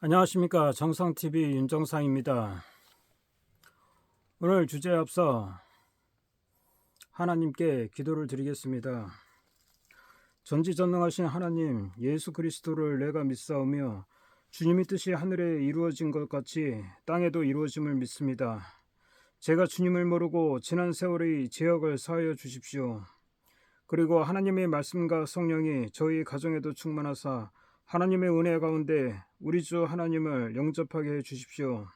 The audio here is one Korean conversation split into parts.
안녕하십니까. 정상TV 윤정상입니다. 오늘 주제에 앞서 하나님께 기도를 드리겠습니다. 전지전능하신 하나님, 예수 그리스도를 내가 믿사오며 주님의 뜻이 하늘에 이루어진 것 같이 땅에도 이루어짐을 믿습니다. 제가 주님을 모르고 지난 세월의 죄악을 사하여 주십시오. 그리고 하나님의 말씀과 성령이 저희 가정에도 충만하사 하나님의 은혜 가운데 우리 주 하나님을 영접하게 해 주십시오.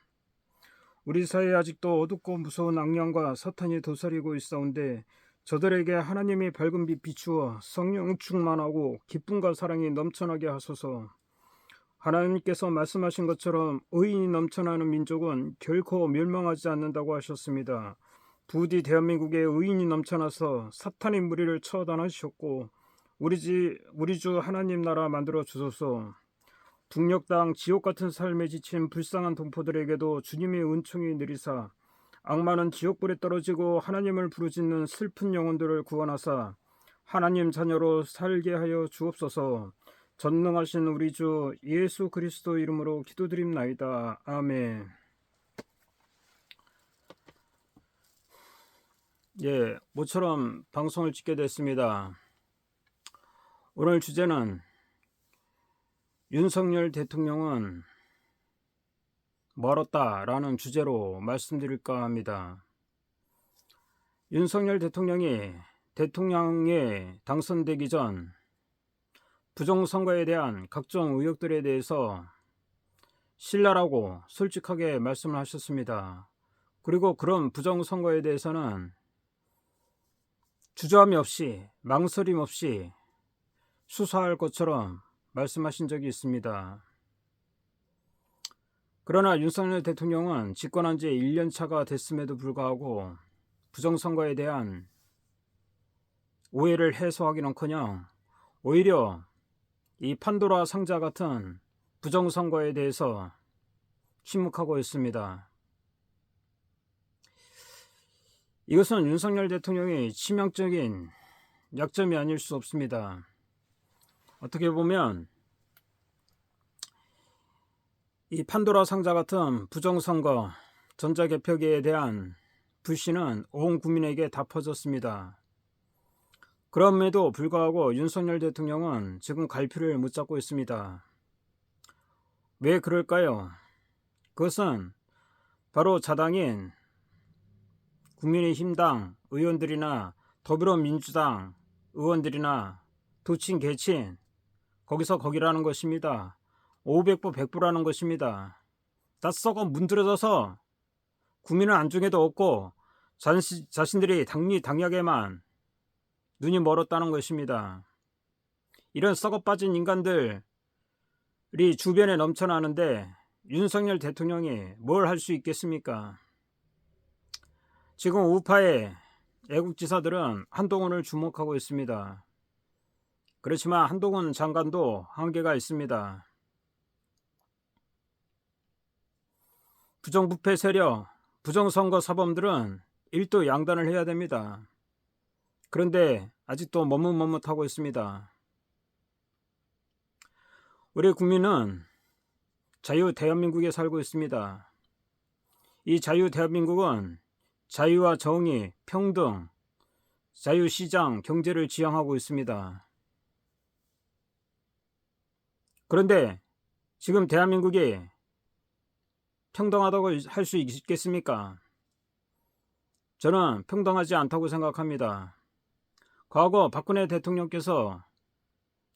우리 사이에 아직도 어둡고 무서운 악령과 사탄이 도사리고 있사온데 저들에게 하나님의 밝은 빛 비추어 성령 충만하고 기쁨과 사랑이 넘쳐나게 하소서. 하나님께서 말씀하신 것처럼 의인이 넘쳐나는 민족은 결코 멸망하지 않는다고 하셨습니다. 부디 대한민국에 의인이 넘쳐나서 사탄의 무리를 처단하셨고 우리 주 하나님 나라 만들어 주소서. 북녘 땅 지옥 같은 삶에 지친 불쌍한 동포들에게도 주님의 은총이 내리사 악마는 지옥불에 떨어지고 하나님을 부르짖는 슬픈 영혼들을 구원하사 하나님 자녀로 살게 하여 주옵소서. 전능하신 우리 주 예수 그리스도 이름으로 기도드립나이다. 아멘. 모처럼 방송을 찍게 됐습니다. 오늘 주제는 윤석열 대통령은 멀었다라는 주제로 말씀드릴까 합니다. 윤석열 대통령이 대통령에 당선되기 전 부정선거에 대한 각종 의혹들에 대해서 신랄하고 솔직하게 말씀을 하셨습니다. 그리고 그런 부정선거에 대해서는 주저함이 없이 망설임 없이 수사할 것처럼 말씀하신 적이 있습니다. 그러나 윤석열 대통령은 집권한 지 1년 차가 됐음에도 불구하고 부정선거에 대한 오해를 해소하기는커녕 오히려 이 판도라 상자 같은 부정선거에 대해서 침묵하고 있습니다. 이것은 윤석열 대통령의 치명적인 약점이 아닐 수 없습니다. 어떻게 보면 이 판도라 상자 같은 부정선거, 전자개표기에 대한 불신은 온 국민에게 다 퍼졌습니다. 그럼에도 불구하고 윤석열 대통령은 지금 갈피를 못 잡고 있습니다. 왜 그럴까요? 그것은 바로 자당인 국민의힘당 의원들이나 더불어민주당 의원들이나 도친 개친 거기서 거기라는 것입니다. 500보 100보라는 것입니다. 다 썩어 문드러져서 국민은 안중에도 없고 자신들이 당약에만 눈이 멀었다는 것입니다. 이런 썩어 빠진 인간들이 주변에 넘쳐나는데 윤석열 대통령이 뭘 할 수 있겠습니까? 지금 우파의 애국지사들은 한동훈을 주목하고 있습니다. 그렇지만 한동훈 장관도 한계가 있습니다. 부정부패 세력, 부정선거 사범들은 일도 양단을 해야 됩니다. 그런데 아직도 머뭇머뭇하고 있습니다. 우리 국민은 자유 대한민국에 살고 있습니다. 이 자유 대한민국은 자유와 정의, 평등, 자유시장, 경제를 지향하고 있습니다. 그런데 지금 대한민국이 평등하다고 할 수 있겠습니까? 저는 평등하지 않다고 생각합니다. 과거 박근혜 대통령께서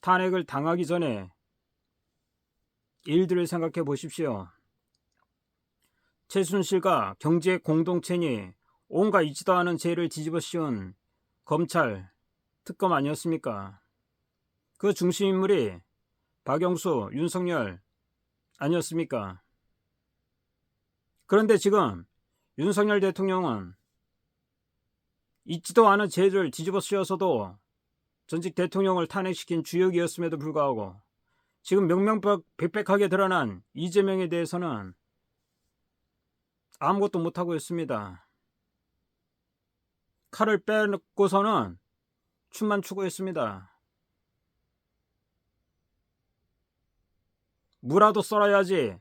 탄핵을 당하기 전에 일들을 생각해 보십시오. 최순실과 경제 공동체니 온갖 있지도 않은 죄를 뒤집어 씌운 검찰, 특검 아니었습니까? 그 중심 인물이 박영수, 윤석열 아니었습니까? 그런데 지금 윤석열 대통령은 있지도 않은 죄를 뒤집어 씌워서도 전직 대통령을 탄핵시킨 주역이었음에도 불구하고 지금 명명백백하게 드러난 이재명에 대해서는 아무것도 못하고 있습니다. 칼을 빼놓고서는 춤만 추고 있습니다. 무라도 썰어야지.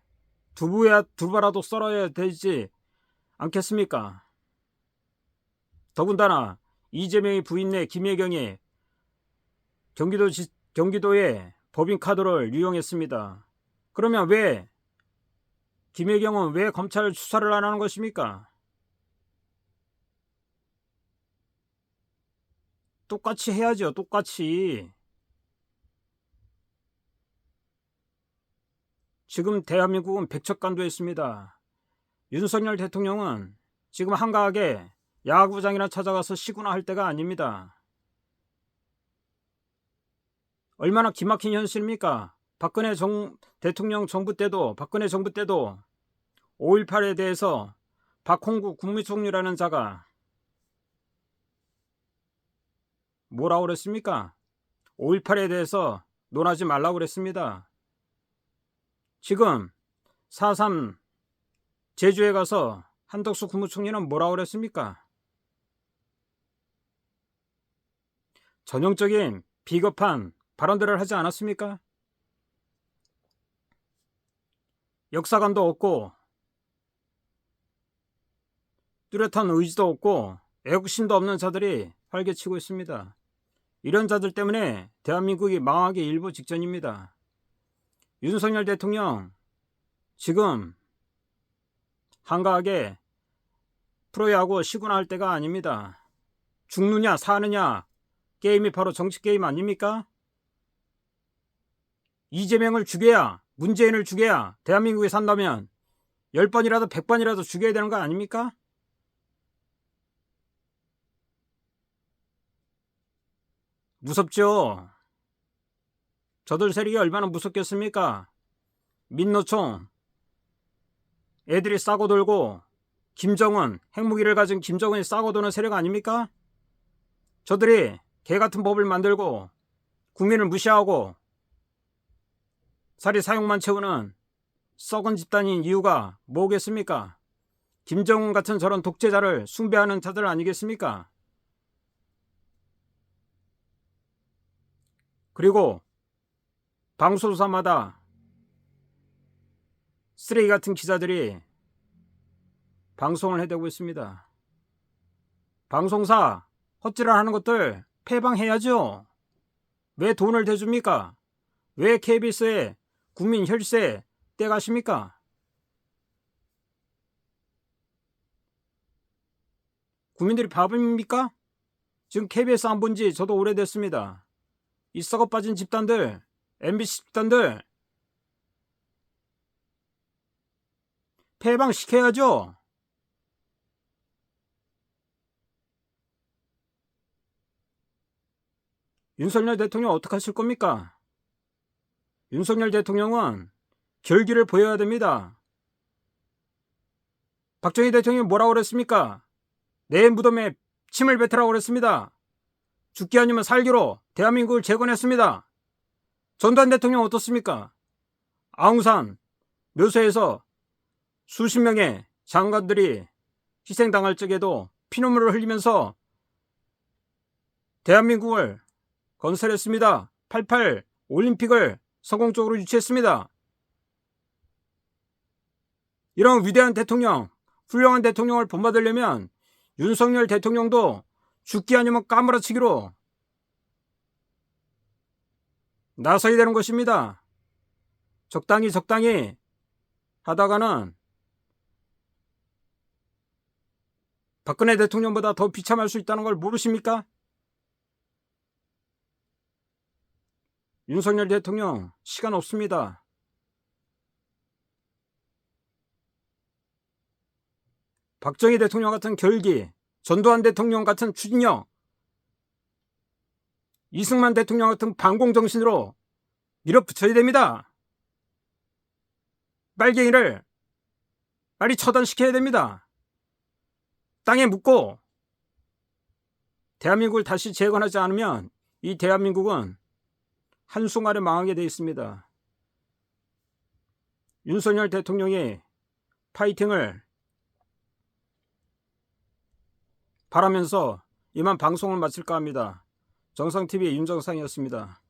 두부라도 썰어야 되지 않겠습니까? 더군다나 이재명의 부인네 김혜경이 경기도의 법인카드를 유용했습니다. 그러면 왜 김혜경은 왜 검찰 수사를 안 하는 것입니까? 똑같이 해야죠. 똑같이. 지금 대한민국은 백척간도했습니다. 윤석열 대통령은 지금 한가하게 야구장이나 찾아가서 쉬거나 할 때가 아닙니다. 얼마나 기막힌 현실입니까? 대통령 정부 때도, 박근혜 정부 때도 5.18에 대해서 박홍구 국무총리라는 자가 뭐라고 그랬습니까? 5.18에 대해서 논하지 말라고 그랬습니다. 지금 4.3 제주에 가서 한덕수 국무총리는 뭐라고 그랬습니까? 전형적인 비겁한 발언들을 하지 않았습니까? 역사관도 없고 뚜렷한 의지도 없고 애국심도 없는 자들이 활개치고 있습니다. 이런 자들 때문에 대한민국이 망하기 일보 직전입니다. 윤석열 대통령 지금 한가하게 프로야구 시구나 할 때가 아닙니다. 죽느냐 사느냐 게임이 바로 정치 게임 아닙니까? 이재명을 죽여야, 문재인을 죽여야 대한민국에 산다면 10번이라도 100번이라도 죽여야 되는 거 아닙니까? 무섭죠? 저들 세력이 얼마나 무섭겠습니까? 민노총 애들이 싸고 돌고 김정은, 핵무기를 가진 김정은이 싸고 도는 세력 아닙니까? 저들이 개같은 법을 만들고 국민을 무시하고 사리 사욕만 채우는 썩은 집단인 이유가 뭐겠습니까? 김정은 같은 저런 독재자를 숭배하는 자들 아니겠습니까? 그리고 방송사마다 쓰레기 같은 기자들이 방송을 해대고 있습니다. 방송사 헛질을 하는 것들 폐방해야죠. 왜 돈을 대줍니까? 왜 KBS에 국민 혈세 떼가십니까? 국민들이 바보입니까? 지금 KBS 안 본지 저도 오래됐습니다. 이 썩어 빠진 집단들, MBC 집단들 폐방시켜야죠. 윤석열 대통령 어떡하실 겁니까? 윤석열 대통령은 결기를 보여야 됩니다. 박정희 대통령이 뭐라고 그랬습니까? 내 무덤에 침을 뱉으라고 그랬습니다. 죽기 아니면 살기로 대한민국을 재건했습니다. 전두환 대통령 어떻습니까? 아웅산 묘소에서 수십 명의 장관들이 희생당할 적에도 피눈물을 흘리면서 대한민국을 건설했습니다. 88 올림픽을 성공적으로 유치했습니다. 이런 위대한 대통령, 훌륭한 대통령을 본받으려면 윤석열 대통령도 죽기 아니면 까무라치기로 나서야 되는 것입니다. 적당히 하다가는 박근혜 대통령보다 더 비참할 수 있다는 걸 모르십니까? 윤석열 대통령 시간 없습니다. 박정희 대통령 같은 결기, 전두환 대통령 같은 추진력, 이승만 대통령 같은 반공정신으로 밀어붙여야 됩니다. 빨갱이를 빨리 처단시켜야 됩니다. 땅에 묻고 대한민국을 다시 재건하지 않으면 이 대한민국은 한순간에 망하게 되어 있습니다. 윤석열 대통령의 파이팅을 바라면서 이만 방송을 마칠까 합니다. 정상TV의 윤정상이었습니다.